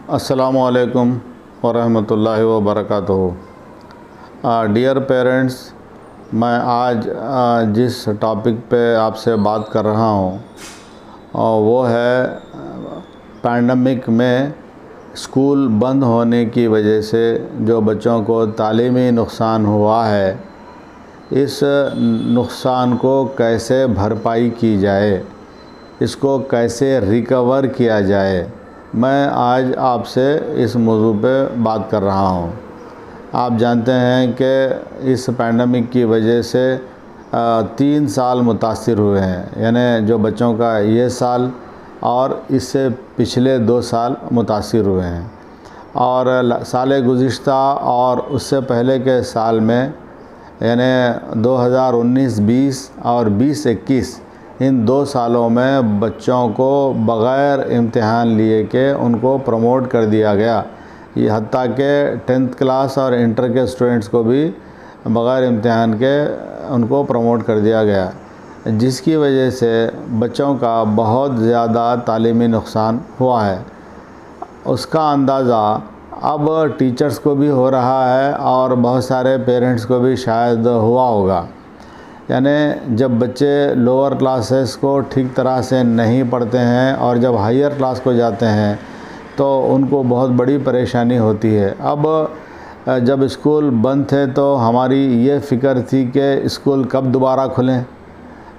अस्सलामुअलैकुम वरहमतुल्लाहि वबरकातुहू। Dear parents, मैं आज जिस टॉपिक पे आपसे बात कर रहा हूँ वो है पैंडमिक में स्कूल बंद होने की वजह से जो बच्चों को तालीमी नुकसान हुआ है, इस नुकसान को कैसे भरपाई की जाए, इसको कैसे रिकवर किया जाए। मैं आज आपसे इस मौजू पे बात कर रहा हूँ। आप जानते हैं कि इस पैंडमिक की वजह से 3 साल मुतासिर हुए हैं, यानी जो बच्चों का ये साल और इससे पिछले 2 साल मुतासिर हुए हैं। और साल गुज़िश्ता और उससे पहले के साल में यानी 2019-20 और 20-21 इन 2 सालों में बच्चों को बग़ैर इम्तिहान लिए के उनको प्रमोट कर दिया गया। ये हत्ता के 10th क्लास और इंटर के स्टूडेंट्स को भी बग़ैर इम्तिहान के उनको प्रमोट कर दिया गया, जिसकी वजह से बच्चों का बहुत ज़्यादा तालीमी नुकसान हुआ है। उसका अंदाज़ा अब टीचर्स को भी हो रहा है और बहुत सारे पेरेंट्स को भी शायद हुआ होगा। यानी जब बच्चे लोअर क्लासेस को ठीक तरह से नहीं पढ़ते हैं और जब हायर क्लास को जाते हैं तो उनको बहुत बड़ी परेशानी होती है। अब जब स्कूल बंद थे तो हमारी ये फ़िक्र थी कि स्कूल कब दोबारा खुलें।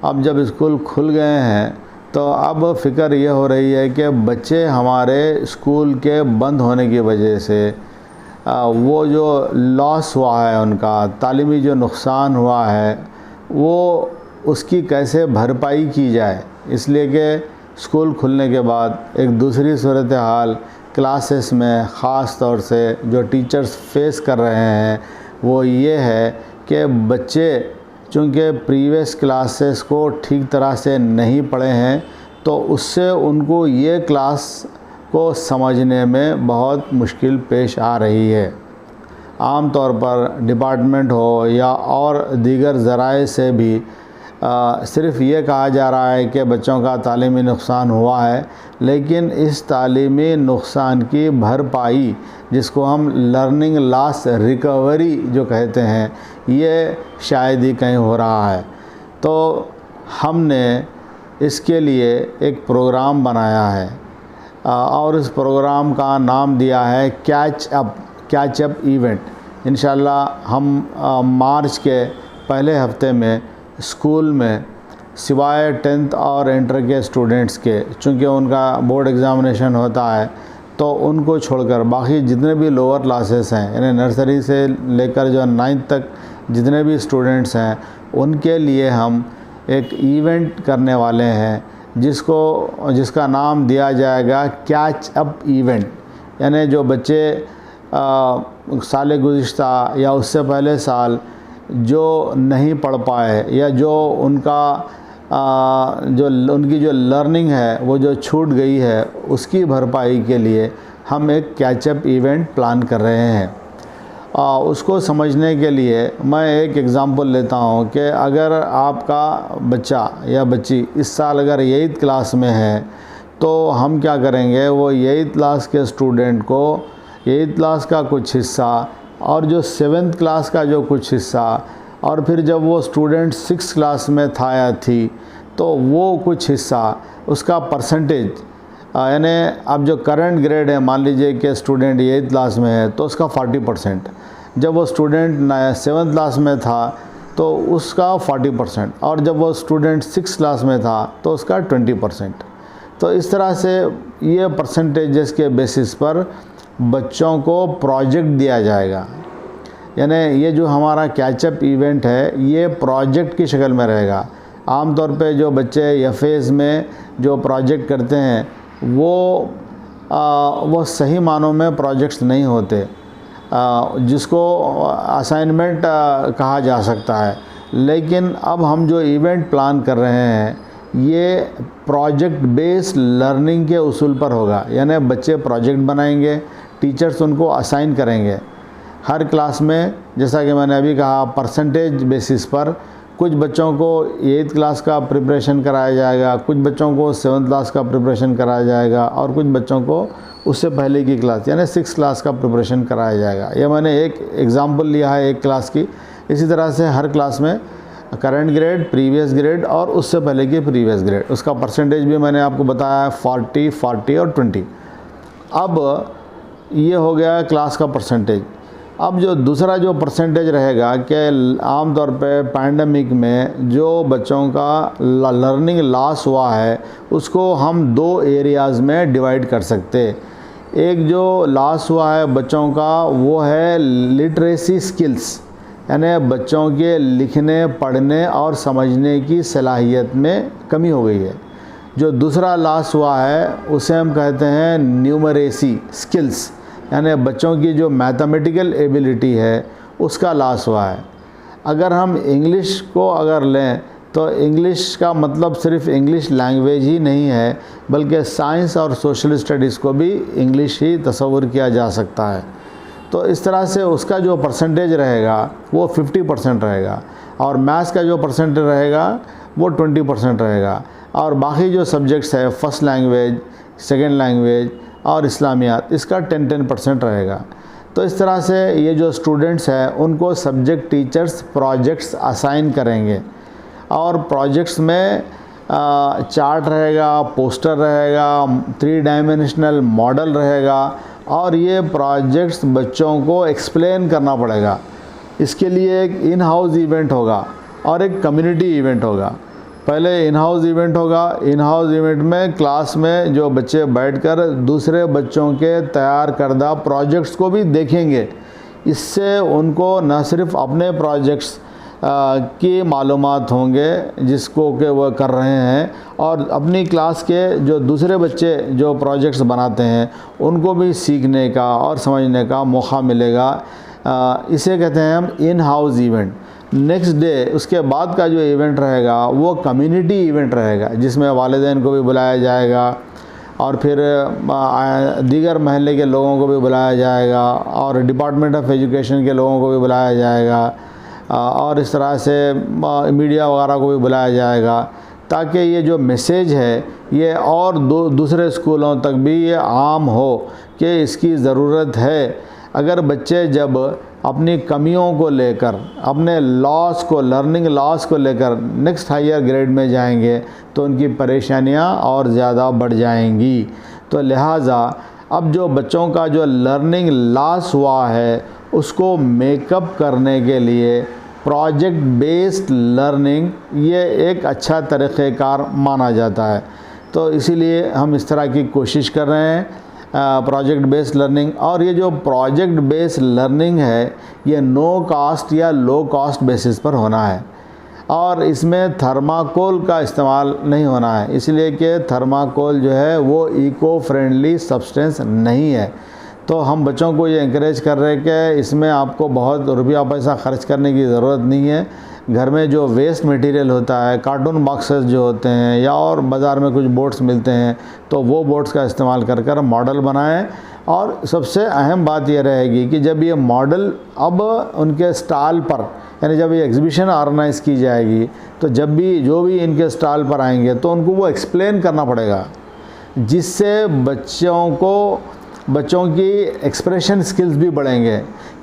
अब जब स्कूल खुल गए हैं तो अब फ़िक्र ये हो रही है कि बच्चे हमारे स्कूल के बंद होने की वजह से वो जो लॉस हुआ है, उनका तालीमी जो नुकसान हुआ है, वो उसकी कैसे भरपाई की जाए। इसलिए कि स्कूल खुलने के बाद एक दूसरी सूरत हाल क्लासेस में ख़ास तौर से जो टीचर्स फेस कर रहे हैं वो ये है कि बच्चे चूँकि प्रीवियस क्लासेस को ठीक तरह से नहीं पढ़े हैं तो उससे उनको ये क्लास को समझने में बहुत मुश्किल पेश आ रही है। आम तौर पर डिपार्टमेंट हो या और दीगर ज़राए से भी सिर्फ़ ये कहा जा रहा है कि बच्चों का तालीमी नुकसान हुआ है, लेकिन इस तालीमी नुकसान की भरपाई, जिसको हम लर्निंग लॉस रिकवरी जो कहते हैं, ये शायद ही कहीं हो रहा है। तो हमने इसके लिए एक प्रोग्राम बनाया है और इस प्रोग्राम का नाम दिया है कैच अप इवेंट। इंशाल्लाह हम मार्च के पहले हफ्ते में स्कूल में सिवाय 10th और इंटर के स्टूडेंट्स के, चूँकि उनका बोर्ड एग्ज़ामिनेशन होता है, तो उनको छोड़कर बाकी जितने भी लोअर क्लासेस हैं, यानी नर्सरी से लेकर जो 9th तक जितने भी स्टूडेंट्स हैं, उनके लिए हम एक इवेंट करने वाले हैं जिसका नाम दिया जाएगा कैच अप इवेंट। यानी जो बच्चे साल गुज़िश्ता या उससे पहले साल जो नहीं पढ़ पाए या जो उनकी जो लर्निंग है वो जो छूट गई है, उसकी भरपाई के लिए हम एक कैचअप इवेंट प्लान कर रहे हैं। उसको समझने के लिए मैं एक एग्ज़ाम्पल लेता हूँ कि अगर आपका बच्चा या बच्ची इस साल अगर 8th क्लास में है तो हम क्या करेंगे, वो 8th क्लास के स्टूडेंट को 8th क्लास का कुछ हिस्सा और जो 7th क्लास का जो कुछ हिस्सा, और फिर जब वो स्टूडेंट 6th क्लास में था या थी तो वो कुछ हिस्सा, उसका परसेंटेज, यानी अब जो करंट ग्रेड है, मान लीजिए कि स्टूडेंट 8th क्लास में है तो उसका 40%, जब वो स्टूडेंट 7th क्लास में था तो उसका 40%, और जब वो स्टूडेंट 6th क्लास में था तो उसका 20%। तो इस तरह से ये परसेंटेजेस के बेसिस पर बच्चों को प्रोजेक्ट दिया जाएगा। यानी ये जो हमारा कैचअप इवेंट है ये प्रोजेक्ट की शक्ल में रहेगा। आमतौर पे जो बच्चे एफएस में जो प्रोजेक्ट करते हैं वो सही मानों में प्रोजेक्ट्स नहीं होते, जिसको असाइनमेंट कहा जा सकता है। लेकिन अब हम जो इवेंट प्लान कर रहे हैं ये प्रोजेक्ट बेस्ड लर्निंग के उसूल पर होगा। यानी बच्चे प्रोजेक्ट बनाएंगे, टीचर्स उनको असाइन करेंगे। हर क्लास में, जैसा कि मैंने अभी कहा, परसेंटेज बेसिस पर कुछ बच्चों को 8th क्लास का प्रिपरेशन कराया जाएगा, कुछ बच्चों को 7th क्लास का प्रिपरेशन कराया जाएगा और कुछ बच्चों को उससे पहले की क्लास यानी 6 क्लास का प्रिपरेशन कराया जाएगा। ये मैंने एक एग्ज़ाम्पल लिया है एक क्लास की। इसी तरह से हर क्लास में करंट ग्रेड, प्रीवियस ग्रेड और उससे पहले की प्रीवियस ग्रेड, उसका परसेंटेज भी मैंने आपको बताया है 40, 40 और 20। अब ये हो गया क्लास का परसेंटेज। अब जो दूसरा जो परसेंटेज रहेगा कि आमतौर पे पैंडमिक में जो बच्चों का लर्निंग लॉस हुआ है उसको हम 2 एरियाज़ में डिवाइड कर सकते। एक जो लॉस हुआ है बच्चों का वो है लिटरेसी स्किल्स, यानी बच्चों के लिखने, पढ़ने और समझने की सलाहियत में कमी हो गई है। जो दूसरा लॉस हुआ है उसे हम कहते हैं न्यूमरेसी स्किल्स, यानी बच्चों की जो मैथमेटिकल एबिलिटी है उसका लॉस हुआ है। अगर हम इंग्लिश को अगर लें तो इंग्लिश का मतलब सिर्फ इंग्लिश लैंग्वेज ही नहीं है, बल्कि साइंस और सोशल स्टडीज़ को भी इंग्लिश ही तस्वुर किया जा सकता है। तो इस तरह से उसका जो परसेंटेज रहेगा वो 50% रहेगा और मैथ्स का जो परसेंटेज रहेगा वो 20% रहेगा और बाकी जो सब्जेक्ट्स है फर्स्ट लैंग्वेज, सेकेंड लैंग्वेज और इस्लामियात, इसका 10% रहेगा। तो इस तरह से ये जो स्टूडेंट्स हैं उनको सब्जेक्ट टीचर्स प्रोजेक्ट्स असाइन करेंगे और प्रोजेक्ट्स में चार्ट रहेगा, पोस्टर रहेगा, 3 डायमेंशनल मॉडल रहेगा और ये प्रोजेक्ट्स बच्चों को एक्सप्लेन करना पड़ेगा। इसके लिए एक इन हाउस इवेंट होगा और एक कम्युनिटी इवेंट होगा। पहले इन हाउस इवेंट होगा। इन हाउस इवेंट में क्लास में जो बच्चे बैठकर दूसरे बच्चों के तैयार करदा प्रोजेक्ट्स को भी देखेंगे। इससे उनको न सिर्फ अपने प्रोजेक्ट्स की मालूमात होंगे जिसको कि वह कर रहे हैं और अपनी क्लास के जो दूसरे बच्चे जो प्रोजेक्ट्स बनाते हैं उनको भी सीखने का और समझने का मौका मिलेगा। इसे कहते हैं हम in house event. Next day उसके बाद का जो इवेंट रहेगा वो कम्युनिटी इवेंट रहेगा, जिसमें वालिदैन को भी बुलाया जाएगा और फिर दीगर महल्ले के लोगों को भी बुलाया जाएगा और डिपार्टमेंट ऑफ एजुकेशन के लोगों को भी बुलाया जाएगा और इस तरह से मीडिया वगैरह को भी बुलाया जाएगा, ताकि ये जो मैसेज है ये और दूसरे स्कूलों तक भी ये आम हो कि इसकी ज़रूरत है। अगर बच्चे जब अपनी कमियों को लेकर, अपने लॉस को, लर्निंग लॉस को लेकर नेक्स्ट हायर ग्रेड में जाएंगे तो उनकी परेशानियां और ज़्यादा बढ़ जाएंगी। तो लिहाजा अब जो बच्चों का जो लर्निंग लॉस हुआ है उसको मेकअप करने के लिए प्रोजेक्ट बेस्ड लर्निंग ये एक अच्छा तरीक़ेकार माना जाता है। तो इसीलिए हम इस तरह की कोशिश कर रहे हैं प्रोजेक्ट बेस्ड लर्निंग। और ये जो प्रोजेक्ट बेस्ड लर्निंग है ये नो कॉस्ट या लो कॉस्ट बेसिस पर होना है और इसमें थर्माकोल का इस्तेमाल नहीं होना है, इसलिए कि थर्माकोल जो है वो इको फ्रेंडली सब्सटेंस नहीं है। तो हम बच्चों को ये इंकरेज कर रहे हैं कि इसमें आपको बहुत रुपया पैसा खर्च करने की ज़रूरत नहीं है। घर में जो वेस्ट मटेरियल होता है, कार्टून बॉक्सेस जो होते हैं या और बाज़ार में कुछ बोर्ड्स मिलते हैं, तो वो बोर्ड्स का इस्तेमाल कर कर मॉडल बनाएं। और सबसे अहम बात ये रहेगी कि जब ये मॉडल अब उनके स्टॉल पर, यानी जब ये एग्ज़िबिशन ऑर्गेनाइज़ की जाएगी तो जब भी जो भी इनके स्टॉल पर आएंगे तो उनको वो एक्सप्लेन करना पड़ेगा, जिससे बच्चों की एक्सप्रेशन स्किल्स भी बढ़ेंगे,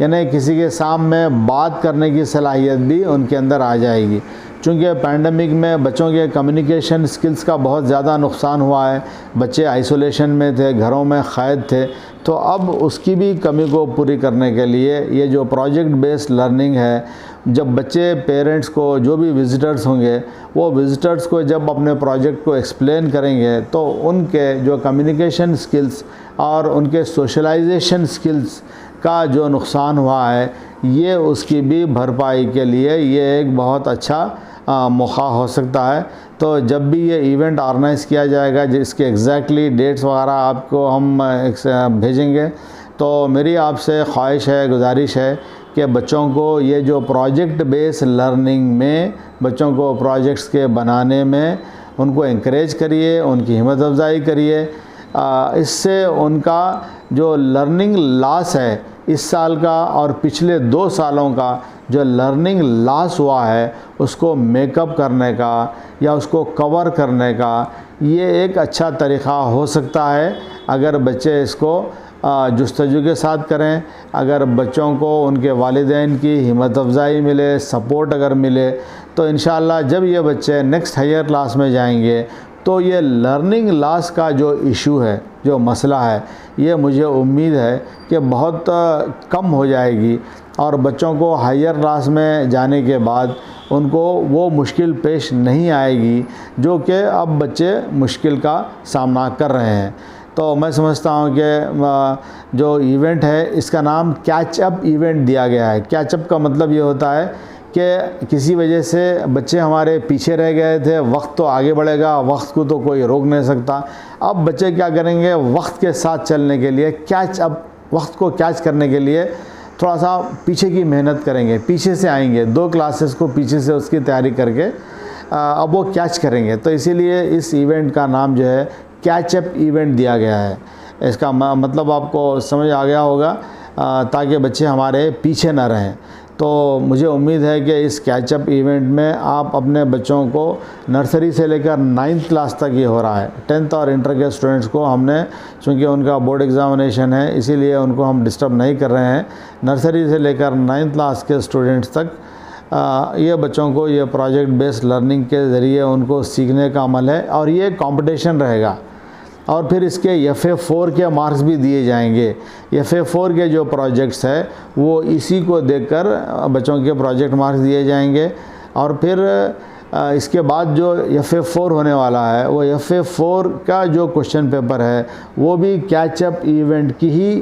यानी किसी के सामने बात करने की सलाहियत भी उनके अंदर आ जाएगी। चूँकि पैंडमिक में बच्चों के कम्युनिकेशन स्किल्स का बहुत ज़्यादा नुकसान हुआ है, बच्चे आइसोलेशन में थे, घरों में क़ैद थे, तो अब उसकी भी कमी को पूरी करने के लिए ये जो प्रोजेक्ट बेस्ड लर्निंग है, जब बच्चे पेरेंट्स को, जो भी विज़िटर्स होंगे, वो विज़िटर्स को जब अपने प्रोजेक्ट को एक्सप्लेन करेंगे तो उनके जो कम्युनिकेशन स्किल्स और उनके सोशलाइजेशन स्किल्स का जो नुकसान हुआ है ये उसकी भी भरपाई के लिए ये एक बहुत अच्छा मौका हो सकता है। तो जब भी ये इवेंट ऑर्गेनाइज़ किया जाएगा, जिसके एग्जैक्टली डेट्स वगैरह आपको हम भेजेंगे, तो मेरी आपसे ख्वाहिश है, गुजारिश है कि बच्चों को ये जो प्रोजेक्ट बेस्ड लर्निंग में बच्चों को प्रोजेक्ट्स के बनाने में उनको इंकरेज करिए, उनकी हिम्मत अफजाई करिए। इससे उनका जो लर्निंग लॉस है इस साल का और पिछले 2 सालों का जो लर्निंग लॉस हुआ है उसको मेकअप करने का या उसको कवर करने का ये एक अच्छा तरीक़ा हो सकता है। अगर बच्चे इसको जुस्तजू के साथ करें, अगर बच्चों को उनके वालिदैन की हिम्मत अफ़ज़ाई मिले, सपोर्ट अगर मिले, तो इंशाअल्लाह जब ये बच्चे नेक्स्ट हायर क्लास में जाएंगे तो ये लर्निंग लॉस का जो इशू है, जो मसला है, ये मुझे उम्मीद है कि बहुत कम हो जाएगी और बच्चों को हायर क्लास में जाने के बाद उनको वो मुश्किल पेश नहीं आएगी जो कि अब बच्चे मुश्किल का सामना कर रहे हैं। तो मैं समझता हूँ कि जो इवेंट है इसका नाम कैच अप इवेंट दिया गया है। कैच अप का मतलब ये होता है कि किसी वजह से बच्चे हमारे पीछे रह गए थे, वक्त तो आगे बढ़ेगा, वक्त को तो कोई रोक नहीं सकता। अब बच्चे क्या करेंगे, वक्त के साथ चलने के लिए कैच अप, वक्त को कैच करने के लिए थोड़ा सा पीछे की मेहनत करेंगे, पीछे से आएंगे, 2 क्लासेस को पीछे से उसकी तैयारी करके अब वो कैच करेंगे। तो इसीलिए इस इवेंट का नाम जो है कैच अप इवेंट दिया गया है। इसका मतलब आपको समझ आ गया होगा, ताकि बच्चे हमारे पीछे ना रहें। तो मुझे उम्मीद है कि इस कैच अप इवेंट में आप अपने बच्चों को नर्सरी से लेकर 9th क्लास तक ये हो रहा है। 10th और इंटर के स्टूडेंट्स को हमने, चूँकि उनका बोर्ड एग्ज़ामिनेशन है इसीलिए उनको हम डिस्टर्ब नहीं कर रहे हैं। नर्सरी से लेकर 9th क्लास के स्टूडेंट्स तक ये बच्चों को ये प्रोजेक्ट बेस्ड लर्निंग के ज़रिए उनको सीखने का अमल है और ये कंपटीशन रहेगा। और फिर इसके FA4 के मार्क्स भी दिए जाएंगे। FA4 के जो प्रोजेक्ट्स है वो इसी को देखकर बच्चों के प्रोजेक्ट मार्क्स दिए जाएंगे। और फिर इसके बाद जो FA4 होने वाला है वो FA4 का जो क्वेश्चन पेपर है वो भी कैच अप इवेंट की ही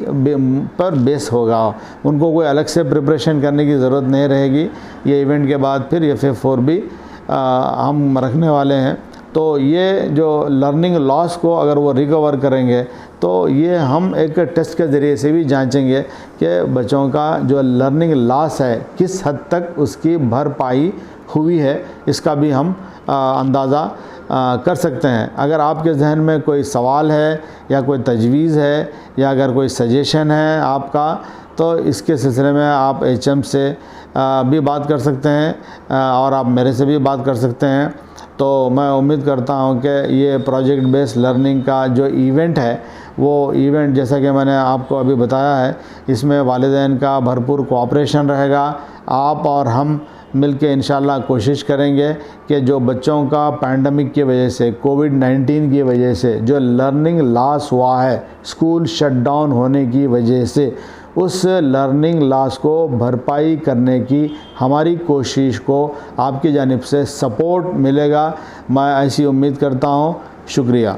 पर बेस होगा। उनको कोई अलग से प्रिपरेशन करने की ज़रूरत नहीं रहेगी। ये इवेंट के बाद फिर FA4 भी हम रखने वाले हैं। तो ये जो लर्निंग लॉस को अगर वो रिकवर करेंगे तो ये हम एक टेस्ट के ज़रिए से भी जांचेंगे कि बच्चों का जो लर्निंग लॉस है किस हद तक उसकी भरपाई हुई है, इसका भी हम अंदाज़ा कर सकते हैं। अगर आपके जहन में कोई सवाल है या कोई तजवीज़ है या अगर कोई सजेशन है आपका, तो इसके सिलसिले में आप HM से भी बात कर सकते हैं और आप मेरे से भी बात कर सकते हैं। तो मैं उम्मीद करता हूं कि ये प्रोजेक्ट बेस्ड लर्निंग का जो इवेंट है वो इवेंट, जैसा कि मैंने आपको अभी बताया है, इसमें वालिदैन का भरपूर कोऑपरेशन रहेगा। आप और हम मिलके इंशाल्लाह कोशिश करेंगे कि जो बच्चों का पैंडमिक की वजह से, कोविड-19 की वजह से जो लर्निंग लॉस हुआ है, स्कूल शटडाउन होने की वजह से, उस लर्निंग लॉस को भरपाई करने की हमारी कोशिश को आपकी जानिब से सपोर्ट मिलेगा। मैं ऐसी उम्मीद करता हूँ। शुक्रिया।